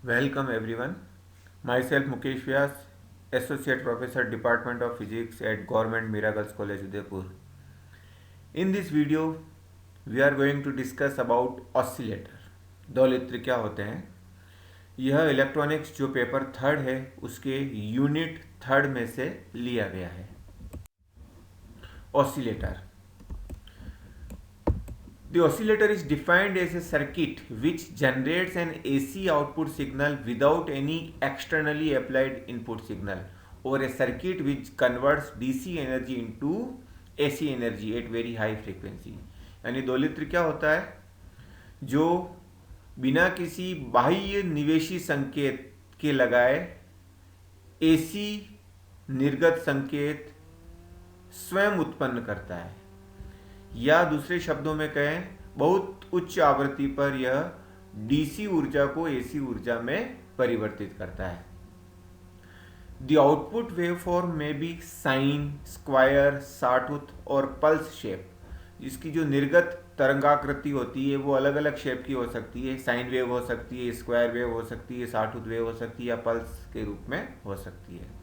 Welcome everyone. Myself Mukesh Vyas, Associate Professor Department of Physics at Government Miracles College Udaipur. In this video, we are going to discuss about oscillator. दोलित्र क्या होते हैं? यह electronics जो paper third है उसके unit third में से लिया गया है. Oscillator. The oscillator is defined as a circuit which generates an AC output signal without any externally applied input signal, or a circuit which converts DC energy into AC energy at very high frequency. यानी दोलित्र क्या होता है? जो बिना किसी बाह्य निवेशी संकेत के लगाए AC निर्गत संकेत स्वयं उत्पन्न करता है, या दूसरे शब्दों में कहें बहुत उच्च आवृत्ति पर यह डीसी ऊर्जा को एसी ऊर्जा में परिवर्तित करता है. द आउटपुट वेवफॉर्म में बी साइन, स्क्वायर, साटूथ और पल्स शेप. इसकी जो निर्गत तरंगाकृति होती है वो अलग अलग शेप की हो सकती है. साइन वेव हो सकती है, स्क्वायर वेव हो सकती है, साटूथ वेव हो सकती है, या पल्स के रूप में हो सकती है.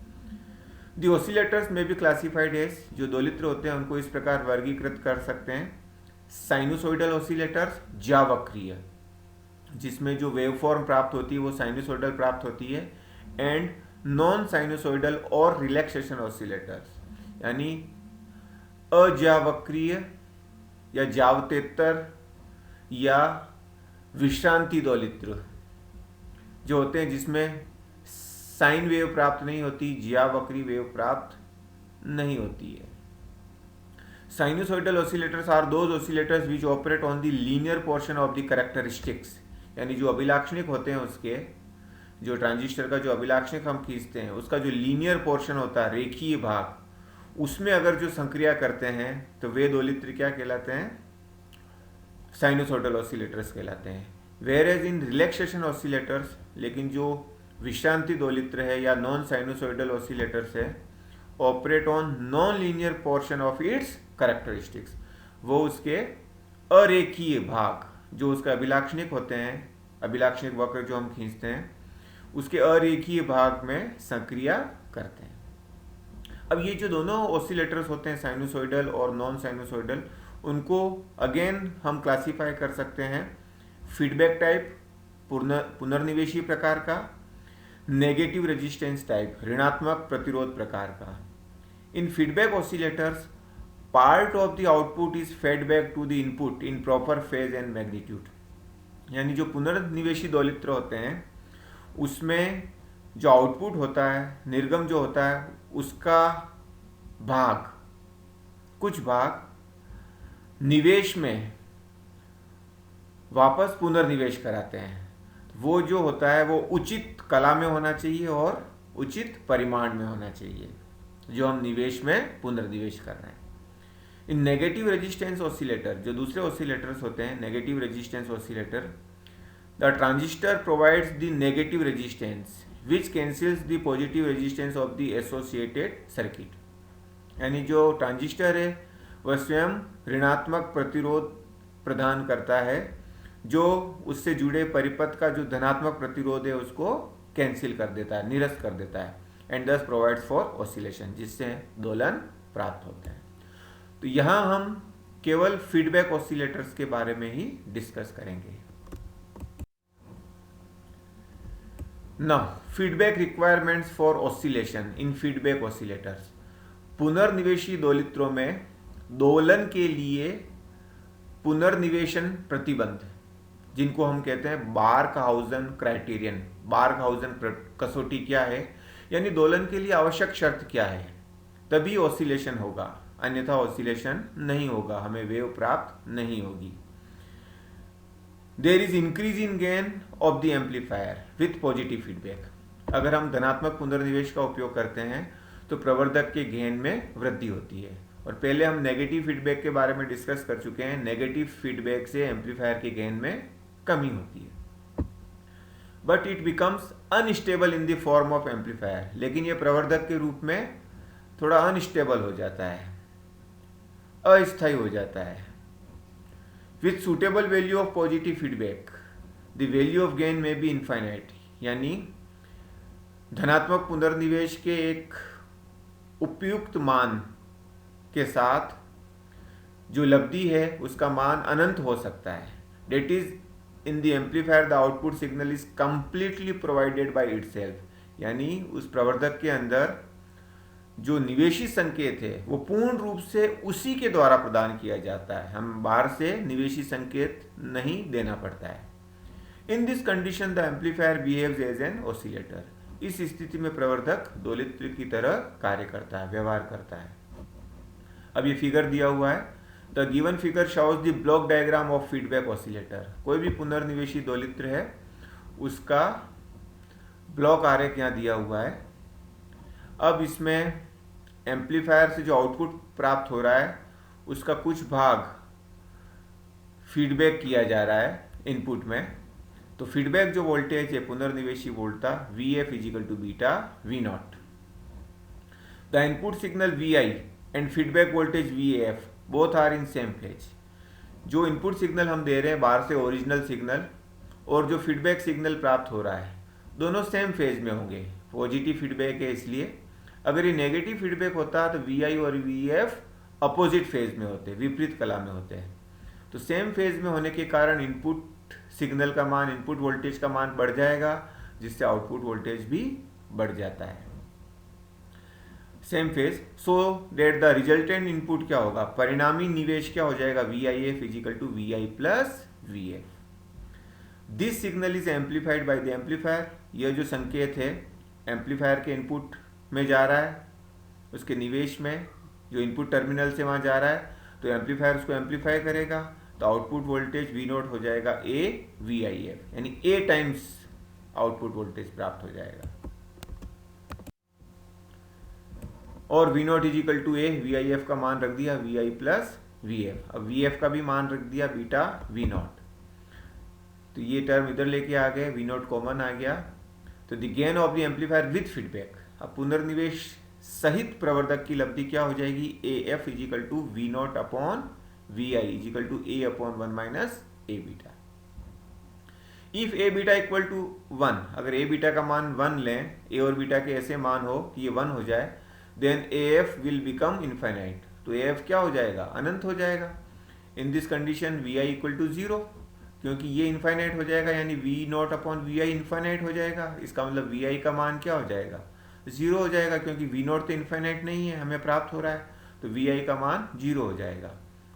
दी ऑसिलेटर्स में भी क्लासिफाइड एज, जो दोलित्र होते हैं उनको इस प्रकार वर्गीकृत कर सकते हैं. साइनोसोइडल ऑसिलेटर्स, ज्यावक्रीय, जिसमें जो वेवफॉर्म प्राप्त होती है वो साइनोसोइडल प्राप्त होती है. एंड नॉन साइनोसोइडल और रिलैक्सेशन ऑसिलेटर्स, यानी अज्यावक्रीय या ज्यावतेतर या विश्रांति दोलित्र जो होते हैं, जिसमें साइन वेव प्राप्त नहीं होती, ज्यावक्री वेव प्राप्त नहीं होती है. Sinusoidal oscillators are those oscillators which operate on the linear portion of the characteristics, यानी जो अभिलाक्षणिक होते हैं उसके, जो ट्रांजिस्टर का जो अभिलाक्षणिक हम खींचते हैं उसका जो लीनियर पोर्शन होता है, रेखीय भाग, उसमें अगर जो संक्रिया करते हैं तो वे दोलित्र क्या कहलाते हैं? साइनोसॉइडल ऑसिलेटर्स कहलाते हैं. Whereas in relaxation oscillators, लेकिन जो विश्रांति दोलित्र है या नॉन साइनोसॉइडल ऑसिलेटर्स है, operate on non linear portion of its characteristics. वो उसके अरेखीय भाग, जो उसका अभिलाक्षणिक होते हैं, अभिलाक्षणिक वक्र जो हम खींचते हैं, उसके अरेखीय भाग में संक्रिया करते हैं. अब ये जो दोनों ऑसिलेटर्स होते हैं, साइनोसॉइडल और नॉन साइनोसॉइडल, उनको अगेन हम क्लासीफाई कर सकते हैं फीडबैक टाइप, पुनर्निवेशी प्रकार का, नेगेटिव रेजिस्टेंस टाइप, ऋणात्मक प्रतिरोध प्रकार का. In feedback oscillators, part of the output is fed back to the input in proper phase and magnitude. यानी जो पुनर्निवेशी दोलित्र होते हैं उसमें जो आउटपुट होता है, निर्गम जो होता है, उसका भाग, कुछ भाग निवेश में वापस पुनर्निवेश कराते हैं. वो जो होता है वो उचित कला में होना चाहिए और उचित परिमाण में होना चाहिए जो हम निवेश में पुनर्निवेश कर रहे हैं. इन नेगेटिव रेजिस्टेंस ऑसिलेटर, जो दूसरे ऑसिलेटर्स होते हैं, negative resistance oscillator, the transistor provides the negative resistance which cancels the positive resistance of the associated circuit. यानी जो ट्रांजिस्टर है वह स्वयं ऋणात्मक प्रतिरोध प्रदान करता है, जो उससे जुड़े परिपथ का जो धनात्मक प्रतिरोध है उसको कैंसिल कर देता है, निरस्त कर देता है. एंड दस प्रोवाइड्स फॉर ऑसिलेशन, जिससे दोलन प्राप्त होता है. तो यहाँ हम केवल फीडबैक ऑसिलेटर्स के बारे में ही डिस्कस करेंगे. Now feedback requirements for oscillation in feedback oscillators. पुनर्निवेशी दोलित्रों में दोलन के लिए पुनर्निवेशन प्रतिबंध, जिनको हम कहते हैं बार्कहाउज़न क्राइटेरियन. बार्कहाउज़न कसौटी क्या है, यानी दोलन के लिए आवश्यक शर्त क्या है, तभी ऑसिलेशन होगा, अन्यथा ऑसिलेशन नहीं होगा, हमें वेव प्राप्त नहीं होगी. There is increase in gain of the amplifier with positive feedback. अगर हम धनात्मक पुनर्निवेश का उपयोग करते हैं तो प्रवर्धक के गेन में वृद्धि होती है. और पहले हम नेगेटिव फीडबैक के बारे में डिस्कस कर चुके हैं. नेगेटिव फीडबैक से एम्पलीफायर के गेन में कमी होती है. But it becomes unstable in the form of amplifier. लेकिन यह प्रवर्धक के रूप में थोड़ा अनस्टेबल हो जाता है, अस्थायी हो जाता है. With suitable value of positive feedback, the value of gain may be infinite. यानी धनात्मक पुनर्निवेश के एक उपयुक्त मान के साथ जो लब्धि है उसका मान अनंत हो सकता है। That is in the amplifier the output signal is completely provided by itself, यानी उस प्रवर्धक के अंदर जो निवेशी संकेत है वो पूर्ण रूप से उसी के द्वारा प्रदान किया जाता है, हम बाहर से निवेशी संकेत नहीं देना पड़ता है। In this condition the amplifier behaves as an oscillator, इस स्थिति में प्रवर्धक दोलित्र की तरह कार्य करता है, व्यवहार करता है। अब ये फिगर दिया हुआ है, the given figure shows the block diagram of feedback oscillator. कोई भी पुनर्निवेशी दोलित्र है उसका ब्लॉक आरेख यहाँ दिया हुआ है। अब इसमें एम्पलीफायर से जो आउटपुट प्राप्त हो रहा है उसका कुछ भाग फीडबैक किया जा रहा है इनपुट में। तो फीडबैक जो वोल्टेज है पुनर्निवेशी वोल्टा Vf is equal to beta V naught. The input signal Vi and feedback voltage Vaf both are in same phase. जो इनपुट सिग्नल हम दे रहे हैं बाहर से ओरिजिनल सिग्नल और जो फीडबैक सिग्नल प्राप्त हो रहा है दोनों सेम फेज में होंगे। पॉजिटिव फीडबैक है इसलिए। अगर ये नेगेटिव फीडबैक होता तो Vi और Vf अपोजिट फेज में होते, विपरीत कला में होते हैं। तो सेम फेज में होने के कारण इनपुट सिग्नल का मान, इनपुट वोल्टेज का मान बढ़ जाएगा, जिससे आउटपुट वोल्टेज भी बढ़ जाता है। Same phase, so that the resultant input क्या होगा, परिणामी निवेश क्या हो जाएगा, VIF is equal to VI plus VF। This signal is amplified by the amplifier. यह जो संकेत है एम्पलीफायर के इनपुट में जा रहा है, उसके निवेश में जो इनपुट टर्मिनल से वहाँ जा रहा है, तो एम्पलीफायर उसको एम्पलीफाई करेगा, तो आउटपुट वोल्टेज V नोट हो जाएगा A VIF, यानी A टाइम्स आउटपुट वोल्टेज प्राप्त हो जाएगा। और V naught is equal to A, VIF का मान रख दिया VI प्लस VF। अब VF का भी मान रख दिया बीटा V नॉट। तो ये टर्म इधर लेके आ गए, V नोट कॉमन आ गया। तो the gain of the amplifier with feedback, अब पुनर्निवेश सहित प्रवर्धक की लब्धि क्या हो जाएगी, AF is equal to V naught upon VI is equal to A upon 1 minus A beta. If A beta equal to 1, अगर A बीटा का मान 1 लें, A और बीटा के ऐसे मान हो कि ये 1 हो जाए, then AF will become infinite. तो AF क्या हो जाएगा, अनंत हो जाएगा। In this condition VI equal to 0, क्योंकि ये इनफाइनाइट हो जाएगा, यानी V naught upon VI infinite हो जाएगा। इसका मतलब VI का मान क्या हो जाएगा, 0 हो जाएगा, क्योंकि V नॉट तो इनफाइनाइट नहीं है, हमें प्राप्त हो रहा है, तो VI का मान 0 हो जाएगा।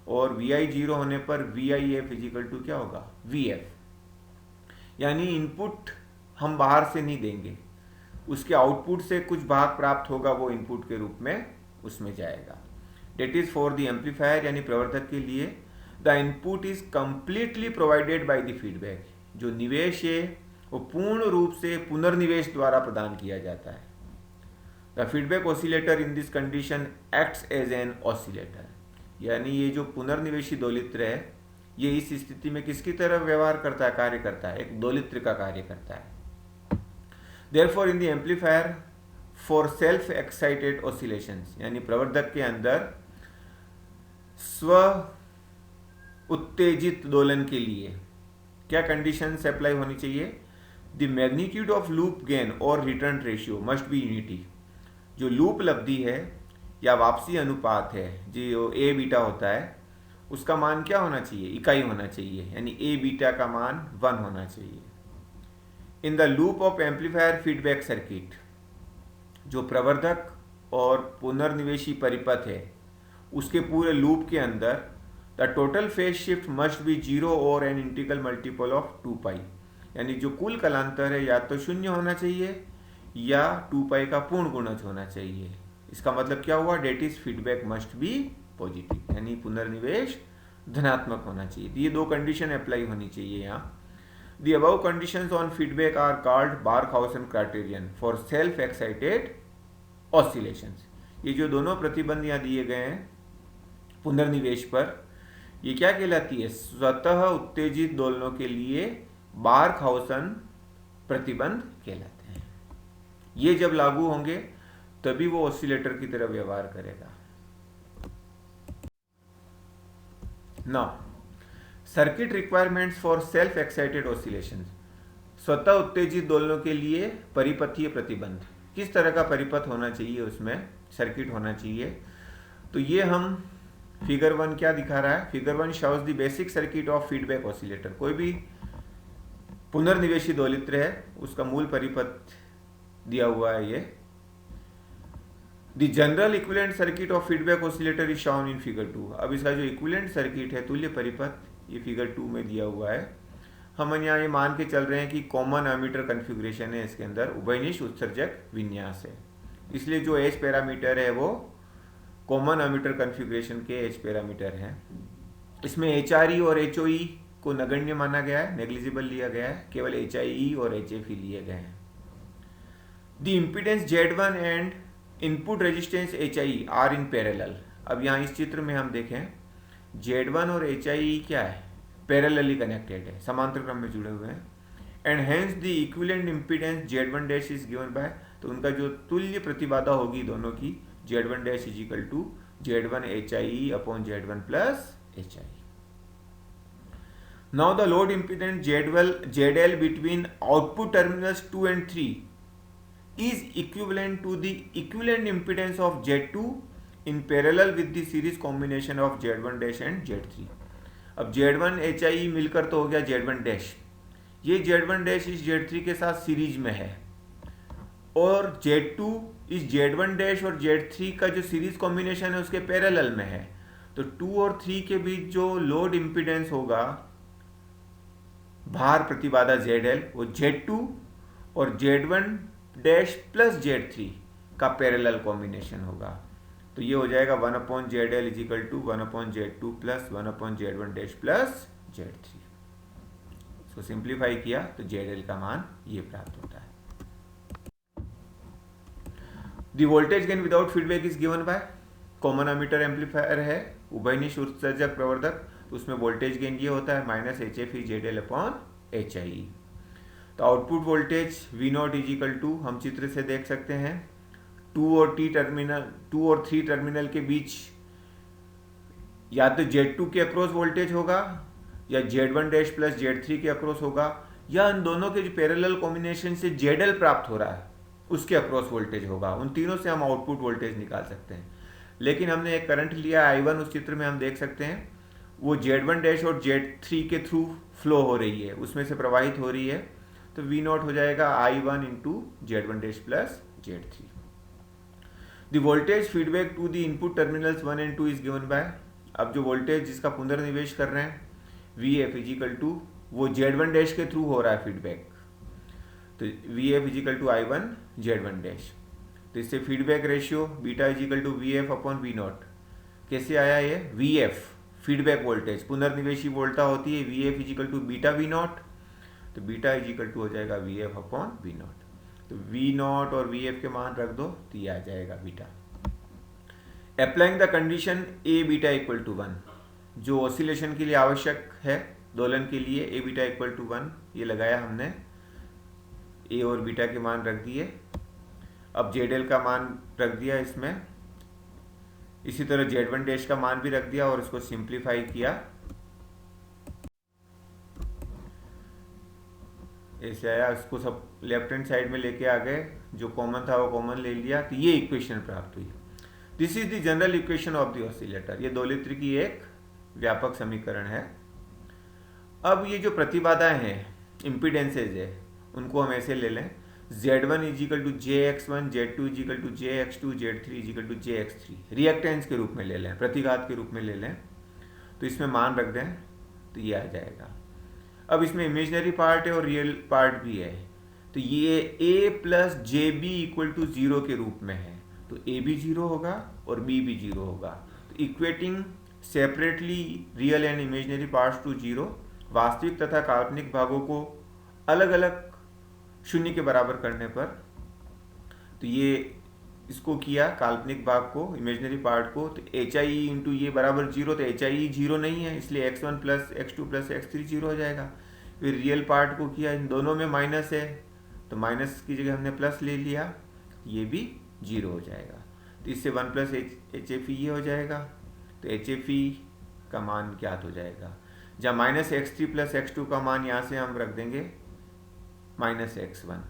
और VI 0 होने पर VIF इजिकल टू क्या होगा, VF, यानी इनपुट हम बाहर से नहीं देंगे, उसके आउटपुट से कुछ भाग प्राप्त होगा, वो इनपुट के रूप में उसमें जाएगा। That is for the amplifier, यानी प्रवर्धक के लिए the input is completely provided by the feedback. जो निवेश है वो पूर्ण रूप से पुनर्निवेश द्वारा प्रदान किया जाता है। The feedback oscillator in this condition acts as an oscillator, यानी ये जो पुनर्निवेशी दोलित्र है ये इस स्थिति में किसकी तरह व्यवहार करता है, कार्य करता है, एक दोलित्र का कार्य करता है। Therefore in the amplifier for self excited oscillations, यानी प्रवर्धक के अंदर स्व उत्तेजित दोलन के लिए क्या कंडीशंस अप्लाई होनी चाहिए, the magnitude of loop gain और return ratio must be unity. जो लूप लब्धि है या वापसी अनुपात है, जो A बीटा होता है, उसका मान क्या होना चाहिए, इकाई होना चाहिए, यानी A बीटा का मान 1 होना चाहिए। In the loop of amplifier feedback circuit, जो प्रवर्धक और पुनर्निवेशी परिपथ है उसके पूरे लूप के अंदर the total phase shift must be 0 और एन इंटीग्रल मल्टीपल ऑफ 2 पाई, यानी जो कुल कलांतर है या तो 0 होना चाहिए या 2 पाई का पूर्ण गुणज होना चाहिए। इसका मतलब क्या हुआ, that is feedback must be positive, यानी पुनर्निवेश धनात्मक होना चाहिए। ये दो कंडीशन अप्लाई होनी चाहिए यहाँ। The above conditions on feedback are called Barkhausen criterion for self-excited oscillations। ये जो दोनों प्रतिबंध यहाँ दिए गए हैं पुनर्निवेश पर, ये क्या कहलाती है, स्वतः उत्तेजित दोलनों के लिए बार्कहाउसन प्रतिबंध कहलाते हैं। ये जब लागू होंगे तभी वो ऑसिलेटर की तरह व्यवहार करेगा। Now, circuit requirements for self excited oscillation. स्वतः उत्तेजित दोलनों के लिए परिपथीय प्रतिबंध, किस तरह का परिपथ होना चाहिए, उसमें सर्किट होना चाहिए। तो ये हम फिगर 1 क्या दिखा रहा है, figure 1 shows the basic circuit of feedback oscillator. कोई भी पुनर्निवेशी दोलित्र है उसका मूल परिपथ दिया हुआ है। ये the general equivalent circuit of feedback oscillator is shown in figure 2। अब इसका जो इक्विवेलेंट सर्किट है, तुल्य परिपथ, ये फिगर 2 में दिया हुआ है। हम यहाँ ये मान के चल रहे हैं कि कॉमन एमीटर कॉन्फ़िगरेशन है, इसके अंदर उभयनिष्ठ उत्सर्जक विन्यास है, इसलिए जो एच पैरामीटर है वो कॉमन एमीटर कॉन्फ़िगरेशन के एच पैरामीटर हैं। इसमें HRE और HOE को नगण्य माना गया है, नेग्लिजिबल लिया गया है, केवल HIE और HFE लिए गए हैं। The impedance Z1 and input resistance HIE are in parallel. अब यहाँ इस चित्र में हम देखें Z1 और HIE क्या है, पैरेलली कनेक्टेड है, समांतर क्रम में जुड़े हुए हैं। And hence the equivalent impedance Z1 dash is given by, तो उनका जो तुल्य प्रतिबाधा होगी दोनों की, Z1 dash is equal to Z1 HIE upon Z1 plus HIE। Now the load impedance ZL between output terminals 2 and 3 is equivalent to the equivalent impedance of Z2 in parallel with the series combination of Z1 dash and Z3। अब Z1 HIE मिलकर तो हो गया Z1 dash, ये Z1 dash इस Z3 के साथ series में है, और Z2 इस Z1 डैश और Z3 का जो सीरीज कॉम्बिनेशन है उसके पैरेलल में है। तो 2 और 3 के बीच जो लोड इम्पीडेंस होगा, भार प्रतिबाधा ZL, वो Z2 और Z1 डैश प्लस Z3 का पैरेलल कॉम्बिनेशन होगा। तो ये हो जाएगा 1/ZL is equal to 1/Z2 plus 1/Z1 dash plus Z3। इसको सिंप्लीफाई किया तो ZL का मान ये प्राप्त होता है। The voltage gain without feedback is given bye, common ammeter amplifier है, उभयनिष्ठ उत्सर्जक प्रवर्धक, तो उसमें वोल्टेज गेन ये होता है minus HFE ZL upon HIE। तो output voltage V0 is equal to, हम चित्र से देख सकते हैं, 2 और 3 टर्मिनल के बीच या तो Z2 के अक्रॉस वोल्टेज होगा या Z1 डैश प्लस Z3 के अक्रॉस होगा, या इन दोनों के जो पैरेलल कॉम्बिनेशन से ZL प्राप्त हो रहा है उसके अक्रॉस वोल्टेज होगा। उन तीनों से हम आउटपुट वोल्टेज निकाल सकते हैं। लेकिन हमने एक करंट लिया I1, उस चित्र में हम देख सकते हैं वो Z1 डैश और Z3 के थ्रू फ्लो हो रही है, उसमें से प्रवाहित हो रही है। तो V0 हो जाएगा I1 into Z1 dash plus Z3। The voltage feedback to the input terminals 1 and 2 is given by, अब जो वोल्टेज जिसका पुनर्निवेश कर रहे हैं VF इज इक्वल टू, वो Z1 डैश के थ्रू हो रहा है फीडबैक, तो VF is equal to I1 Z1 dash. तो इससे feedback ratio beta is equal to VF upon V0। कैसे आया ये, VF फीडबैक वोल्टेज, पुनर्निवेशी वोल्टा होती है VF is equal to beta V0, तो बीटा इज इक्वल टू हो जाएगा VF अपॉन V0। तो V0 और VF के मान रख दो तो ये आ जाएगा beta. Applying the condition A beta equal to 1, जो ऑसिलेशन के लिए आवश्यक है, दोलन के लिए A बीटा इक्वल टू 1 ये लगाया हमने, A और बीटा के मान रख दिए। अब ZL का मान रख दिया इसमें, इसी तरह Z1 डैश का मान भी रख दिया और इसको सिंप्लीफाई किया, ऐसे आया। इसको सब लेफ्ट हैंड साइड में लेके आ गए, जो कॉमन था वो कॉमन ले लिया, तो ये इक्वेशन प्राप्त हुई। This is the general equation of the oscillator, ये दोलित्र की एक व्यापक समीकरण है। अब ये जो प्रतिबाधाएं हैं, इम्पीडेंसेज है, उनको हम ऐसे ले लें, Z1 is equal to JX1, Z2 is equal to JX2, Z3 is equal to JX3, reactance के रूप में ले लें, प्रतिघात के रूप में ले लें, तो इसमें मान रख दें तो ये आ जाएगा। अब इसमें इमेजिनरी पार्ट है और रियल पार्ट भी है, तो ये A plus JB equal to 0 के रूप में है, तो A भी 0 होगा और B भी 0 होगा। तो equating separately real and imaginary parts to 0, वास्तविक तथा काल्पनिक भागों को अलग अलग शून्य के बराबर करने पर, तो ये इसको किया काल्पनिक भाग को, इमेजिनरी पार्ट को, तो HIE इंटू ये बराबर 0, तो HIE 0 नहीं है, इसलिए X1 plus X2 plus X3 0 हो जाएगा। फिर रियल पार्ट को किया, इन दोनों में माइनस है, तो माइनस की जगह हमने प्लस ले लिया, ये भी 0 हो जाएगा। तो इससे 1 प्लस HFE ये हो जाएगा, तो HFE का मान ज्ञात हो जाएगा। जहाँ माइनस X3 प्लस X2 का मान यहाँ से हम रख देंगे माइनस x1,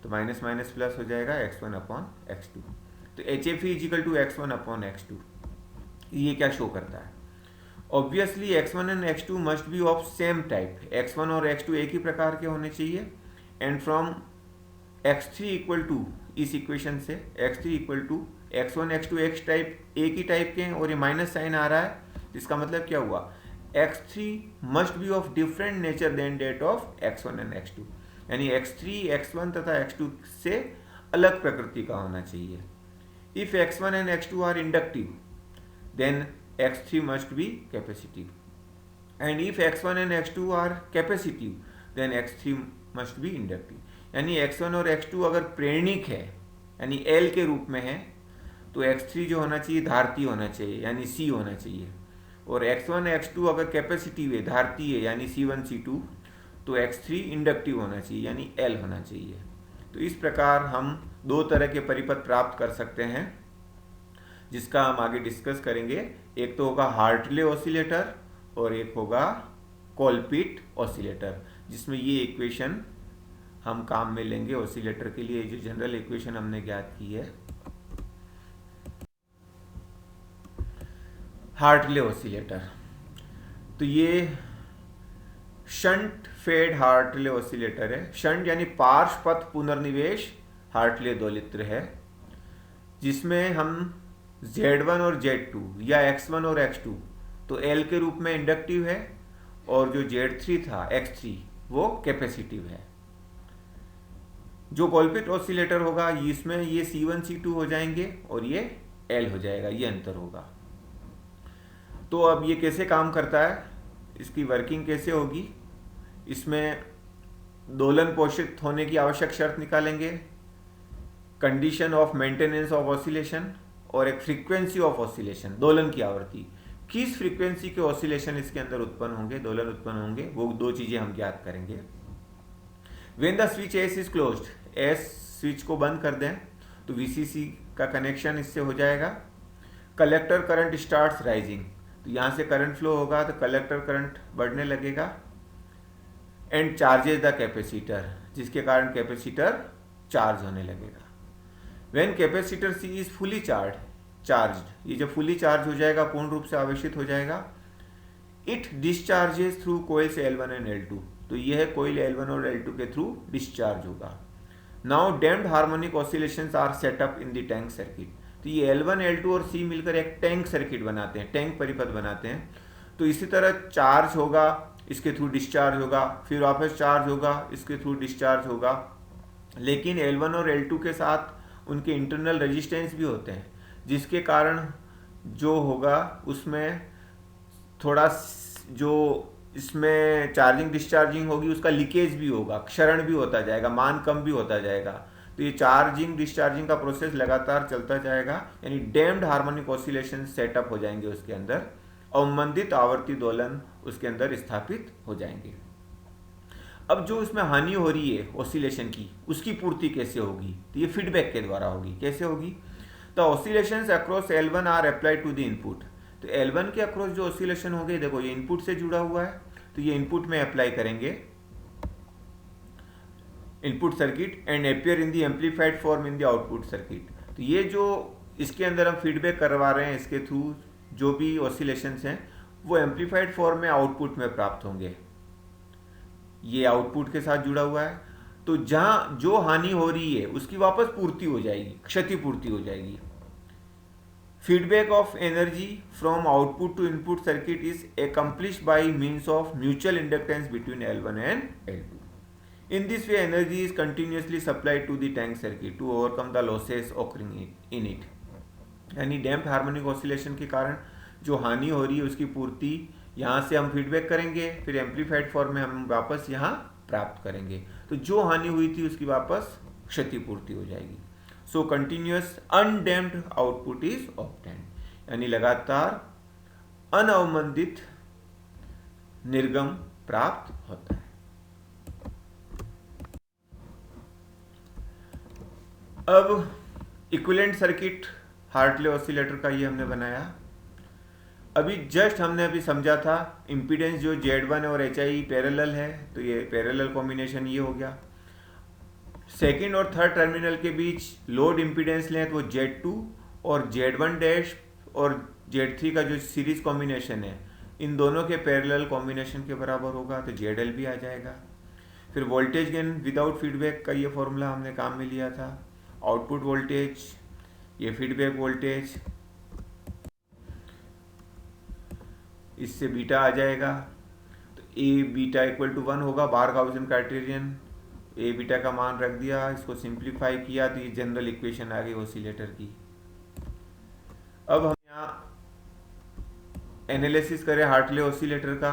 तो माइनस माइनस प्लस हो जाएगा x1 अपॉन x2। तो H F is equal to x1 upon x2। ये क्या शो करता है? Obviously x1 and x2 must be of same type. x1 और x2 एक ही प्रकार के होने चाहिए। And from x3 equal to, इस इक्वेशन से x3 equal to x1 x2 एक ही टाइप के हैं, और ये माइनस साइन आ रहा है, इसका मतलब क्या हुआ? x3 must be of different nature then that of x1 and x2, यानी x3 x1 तथा x2 से अलग प्रकृति का होना चाहिए। If x1 and x2 are inductive then x3 must be capacitive, and if x1 and x2 are capacitive then x3 must be inductive। यानी x1 और x2 अगर प्रेरणिक है यानी L के रूप में है, तो x3 जो होना चाहिए धारती होना चाहिए, यानी C होना चाहिए। और x1 x2 अगर कैपेसिटिव है, धारती है, यानी C1 C2, तो x3 इंडक्टिव होना चाहिए, यानी L होना चाहिए। तो इस प्रकार हम दो तरह के परिपथ प्राप्त कर सकते हैं, जिसका हम आगे डिस्कस करेंगे। एक तो होगा हार्टले ऑसिलेटर और एक होगा कोलपिट ऑसिलेटर, जिसमें ये इक्वेशन हम काम में लेंगे ऑसिलेटर के लिए, जो जनरल इक्वेशन हमने ज्ञात की है। हार्टले ऑसिलेटर, तो ये शंट फेड हार्टले ऑसिलेटर है। शंट यानी पार्श्वपथ पुनर्निवेश हार्टले दोलित्र है, जिसमें हम Z1 और Z2 या X1 और X2 तो L के रूप में इंडक्टिव है, और जो Z3 था X3 वो कैपेसिटिव है। जो कोलपिट ऑसिलेटर होगा इसमें ये C1 C2 हो जाएंगे और ये L हो जाएगा, ये अंतर होगा। तो अब ये कैसे काम करता है, इसकी वर्किंग कैसे होगी? इसमें दोलन पोषित होने की आवश्यक शर्त निकालेंगे, condition of maintenance of oscillation, और एक फ्रीक्वेंसी ऑफ ऑसिलेशन, दोलन की आवृत्ति। किस फ्रीक्वेंसी के ऑसिलेशन इसके अंदर उत्पन्न होंगे, दोलन उत्पन्न होंगे, वो दो चीजें हम ज्ञात करेंगे। When the switch S is closed, S switch को बंद कर दें तो वीसीसी का कनेक्शन इससे हो जाएगा। कलेक्टर करंट स्टार्ट्स राइजिंग, तो यहाँ से करंट फ्लो होगा तो कलेक्टर करंट बढ़ने लगेगा। एंड चार्जेज द कैपेसिटर, जिसके कारण कैपेसिटर चार्ज होने लगेगा। When capacitor C is fully charged, ये जब फुली चार्ज हो जाएगा, पूर्ण रूप से आवेशित हो जाएगा, it discharges through coils L1 and L2, तो यह कोइल L1 और L2 के थ्रू डिस्चार्ज होगा। Now damped harmonic oscillations are set up in the tank circuit, तो ये L1 L2 और C मिलकर एक टैंक सर्किट बनाते हैं, टैंक परिपथ बनाते हैं। तो इसी तरह चार्ज होगा, इसके थ्रू डिस्चार्ज होगा, फिर वापस चार्ज होगा, इसके थ्रू डिस्चार्ज होगा। लेकिन L1 और L2 के साथ उनके इंटरनल रेजिस्टेंस भी होते हैं, जिसके कारण जो होगा उसमें थोड़ा जो इसमें चार्जिंग डिस्चार्जिंग होगी उसका लीकेज भी होगा, क्षरण भी होता जाएगा, मान कम भी होता जाएगा। तो ये चार्जिंग डिस्चार्जिंग का प्रोसेस लगातार चलता जाएगा, यानी डैम्प्ड हार्मोनिक ऑसिलेशन सेटअप हो जाएंगे उसके अंदर, अवमंदित आवर्ती दोलन उसके अंदर स्थापित हो जाएंगे। अब जो इसमें हानि हो रही है ऑसिलेशन की, उसकी पूर्ति कैसे होगी? तो ये फीडबैक के द्वारा होगी। कैसे होगी? The oscillations across L1 are applied to the input, तो L1 के अक्रॉस जो ऑसिलेशन हो गए, देखो ये इनपुट से जुड़ा हुआ है, तो ये इनपुट में अप्लाई करेंगे, input circuit, and appear in the amplified form in the output circuit. तो ये जो इसके अंदर हम फीडबैक करवा रहे हैं, इसके थ्रू जो भी ऑसिलेशंस हैं वो एम्पलीफाइड फॉर्म में आउटपुट में प्राप्त होंगे। ये आउटपुट के साथ जुड़ा हुआ है, तो जहां जो हानि हो रही है उसकी वापस पूर्ति हो जाएगी, क्षतिपूर्ति हो जाएगी। Feedback of energy from output to input circuit is accomplished by means of mutual inductance between L1 and L2. In this way, energy is continuously supplied to the tank circuit to overcome the losses occurring in it. यानी damped harmonic oscillation के कारण जो हानि हो रही है उसकी पूर्ति यहाँ से हम फीडबैक करेंगे, फिर एम्पलीफाइड फॉर्म में हम वापस यहाँ प्राप्त करेंगे। तो जो हानि हुई थी उसकी वापस क्षतिपूर्ति हो जाएगी। So continuous undamped output is obtained, यानी लगातार अनअवमंदित निर्गम प्राप्त होता है। अब इक्विवेलेंट सर्किट हार्टले ऑसिलेटर का ये हमने बनाया। अभी जस्ट हमने अभी समझा था इम्पीडेंस जो Z1 और HI पैरेलल है, तो ये पैरेलल कॉम्बिनेशन ये हो गया। सेकेंड और थर्ड टर्मिनल के बीच लोड इम्पीडेंस लें तो Z2 और Z1 डैश और Z3 का जो सीरीज कॉम्बिनेशन है इन दोनों के पैरेलल कॉम्बिनेशन के बराबर होगा, तो ZL भी आ जाएगा। फिर वोल्टेज गेन विदाउट फीडबैक का ये फॉर्मूला हमने काम में लिया था। आउटपुट वोल्टेज, ये फीडबैक वोल्टेज, इससे बीटा आ जाएगा। तो ए बीटा इक्वल टू 1 होगा, बार्कहाउज़न क्राइटेरियन। ए बीटा का मान रख दिया, इसको सिंप्लीफाई किया तो ये जनरल इक्वेशन आ गई ऑसिलेटर की। अब हम यहाँ एनालिसिस करें हार्टले ऑसिलेटर का।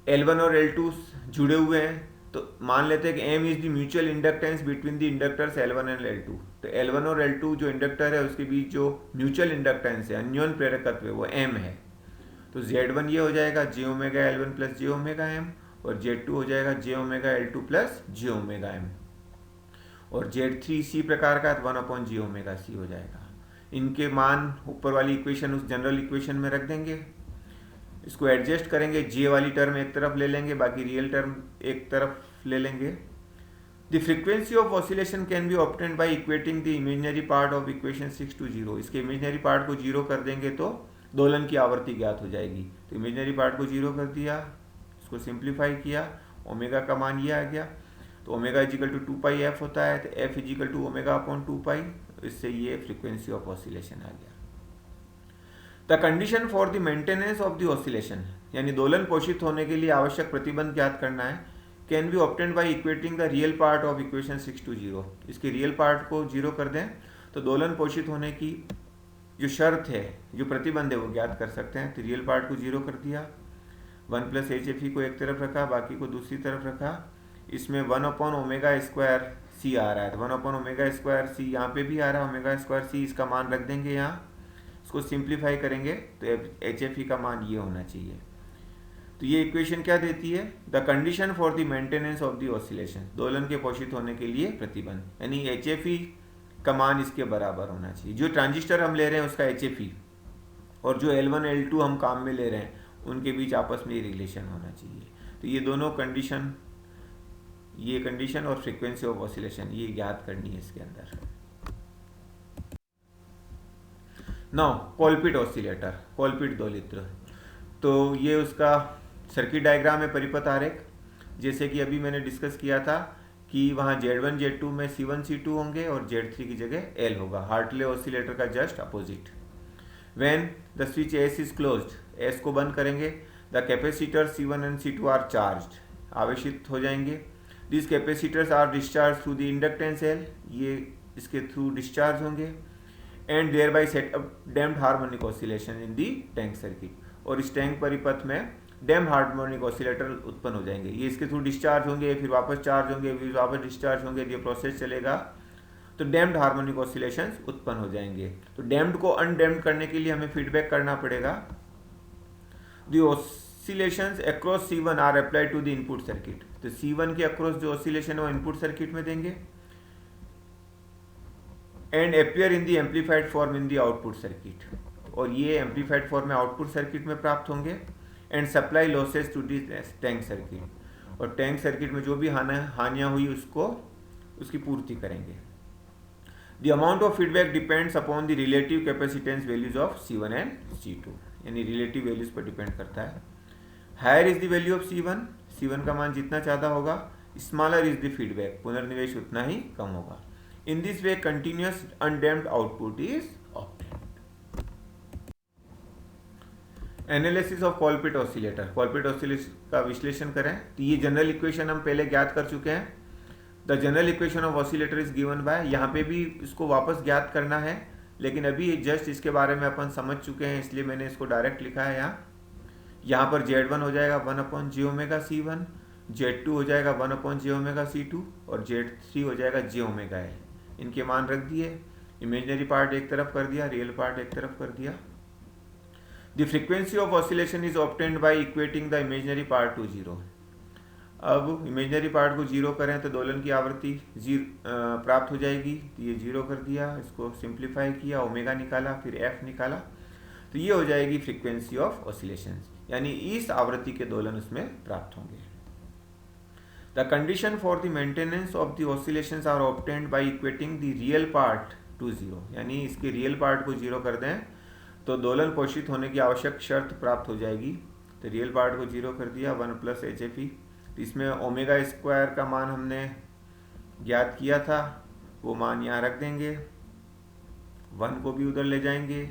L1 और L2 जुड़े हुए हैं, तो मान लेते हैं कि M is the mutual inductance between the inductors L1 and L2। तो L1 और L2 जो इंडक्टर है उसके बीच जो म्यूचुअल इंडक्टेंस है, अन्योन प्रेरकत्व है, वो M है। तो Z1 ये हो जाएगा j omega L1 plus j omega M, और Z2 हो जाएगा j omega L2 plus j omega M, और Z3 इसी प्रकार का 1/j ओमेगा C हो जाएगा। इनके मान ऊपर वाली इक्वेशन उस जनरल इक्वेशन में रख देंगे, इसको एडजस्ट करेंगे, j वाली टर्म एक तरफ ले लेंगे, बाकी रियल टर्म एक तरफ ले लेंगे। The frequency of oscillation can be obtained by equating the imaginary part of equation 6 to 0। इसके इमेजिनरी पार्ट को 0 कर देंगे तो दोलन की आवृत्ति ज्ञात हो जाएगी। तो इमेजिनरी पार्ट को 0 कर दिया, इसको सिंप्लीफाई किया, ओमेगा का मान ये आ गया। तो ओमेगा इजिकल टू 2 π f होता है, तो f is equal to omega upon 2 π, इससे ये फ्रीक्वेंसी ऑफ ऑसिलेशन आ गया। The condition for the maintenance of the oscillation, यानी दोलन पोषित होने के लिए आवश्यक प्रतिबंध ज्ञात करना है, can be obtained by equating the real part of equation 6 to 0। इसके रियल पार्ट को 0 कर दें तो दोलन पोषित होने की जो शर्त है, जो प्रतिबंध है, वो ज्ञात कर सकते हैं। तो रियल पार्ट को 0 कर दिया, 1 प्लस HFE को एक तरफ रखा, बाकी को दूसरी तरफ रखा। इसमें 1/ओमेगा² C आ रहा है, तो 1/ओमेगा² C यहाँ पे भी आ रहा है, ओमेगा² C, इसका मान रख देंगे यहाँ। इसको सिंप्लीफाई करेंगे तो HFE का मान ये होना चाहिए। तो ये इक्वेशन क्या देती है? The condition for the maintenance of the oscillation, दोलन के पोषित होने के लिए प्रतिबंध, यानी HFE का मान इसके बराबर होना चाहिए। जो ट्रांजिस्टर हम ले रहे हैं उसका HFE और जो L1 L2 हम काम में ले रहे हैं उनके बीच आपस में रिलेशन होना चाहिए। तो ये दोनों कंडीशन, ये कंडीशन और फ्रीक्वेंसी ऑफ ऑसिलेशन ये ज्ञात करनी है इसके अंदर। नाउ कोलपिट ऑसिलेटर, कोलपिट दोलित्र, तो ये उसका सर्किट डायग्राम है, परिपथ आरेख। जैसे कि अभी मैंने डिस्कस किया था कि वहाँ Z1 Z2 में C1 C2 होंगे और Z3 की जगह L होगा, हार्टले ऑसिलेटर का just opposite. When the switch S is closed, S को बंद करेंगे, the capacitor C1 and C2 are charged, आवेशित हो जाएंगे। This capacitors are discharge through the inductance L, ये इसके थ्रू डिस्चार्ज होंगे, and thereby set up damped harmonic oscillation in the tank circuit, और इस टैंक परिपथ में डैम्प्ड हार्मोनिक ऑसिलेटर उत्पन्न हो जाएंगे। ये इसके थ्रू डिस्चार्ज होंगे, फिर वापस चार्ज होंगे, फिर वापस डिस्चार्ज होंगे, ये प्रोसेस चलेगा, तो डैम्प्ड हार्मोनिक ऑसिलेशंस उत्पन्न हो जाएंगे। तो डैम्प्ड को अनडैम्प्ड करने के लिए हमें फीडबैक करना पड़ेगा। The oscillations across C1 are applied to the input circuit, तो C1 के अक्रॉस जो ऑसिलेशन है वो इनपुट सर्किट में देंगे, and appear in the amplified form in the output circuit, और ये एम्पलीफाइड फॉर्म में आउटपुट सर्किट में प्राप्त होंगे, and supply losses to the tank circuit, और टैंक सर्किट में जो भी हानियाँ हुई उसको उसकी पूर्ति करेंगे। The amount of feedback depends upon the relative capacitance values of C1 and C2, यानी रिलेटिव वैल्यूज पर डिपेंड करता है। Higher is the value of C1, C1 का मान जितना ज़्यादा होगा, स्मॉलर इज द फीडबैक, पुनर्निवेश उतना ही कम होगा। In this way continuous undamped output is obtained. Analysis of Colpitt oscillator, Colpitt oscillator का विश्लेषण करें तो ये जनरल इक्वेशन हम पहले ज्ञात कर चुके हैं। The general equation of oscillator is given bye, यहाँ पे भी इसको वापस ज्ञात करना है, लेकिन अभी जस्ट इसके बारे में अपन समझ चुके हैं, इसलिए मैंने इसको डायरेक्ट लिखा है यहाँ पर Z1 हो जाएगा 1/j ओमेगा C1, Z2 हो जाएगा 1/j ओमेगा C2, और Z3 हो जाएगा j ओमेगा L। इनके मान रख दिए, इमेजिनरी पार्ट एक तरफ कर दिया, रियल पार्ट एक तरफ कर दिया। The frequency of oscillation is obtained by equating the imaginary part two 0। अब इमेजिनरी पार्ट को 0 करें तो दोलन की आवृत्ति प्राप्त हो जाएगी, तो ये 0 कर दिया, इसको सिंप्लीफाई किया, ओमेगा निकाला, फिर f निकाला, तो ये हो जाएगी फ्रीक्वेंसी ऑफ ऑसिलेशन, यानी इस आवृत्ति के दोलन उसमें प्राप्त होंगे। The condition for the maintenance of the oscillations are obtained by equating the real part to zero, यानी इसके रियल पार्ट को जीरो कर दें तो दोलन पोषित होने की आवश्यक शर्त प्राप्त हो जाएगी। तो रियल पार्ट को जीरो कर दिया, 1 प्लस एच एफ ई। इसमें ओमेगा स्क्वायर का मान हमने ज्ञात किया था, वो मान यहाँ रख देंगे, 1 को भी उधर ले जाएंगे,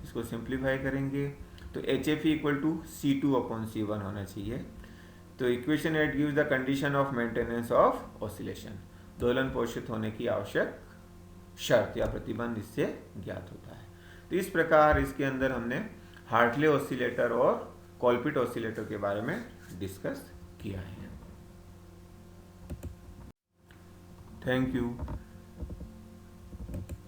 इसको सिंप्लीफाई करेंगे तो H F E equal to C2/C1 होना चाहिए। तो equation eight gives the condition of maintenance of oscillation, दोलन पोषित होने की आवश्यक शर्त या प्रतिबंध इससे ज्ञात होता है। तो इस प्रकार इसके अंदर हमने हार्टले ऑसिलेटर और कॉलपिट ऑसिलेटर के बारे में डिस्कस किया है। Thank you.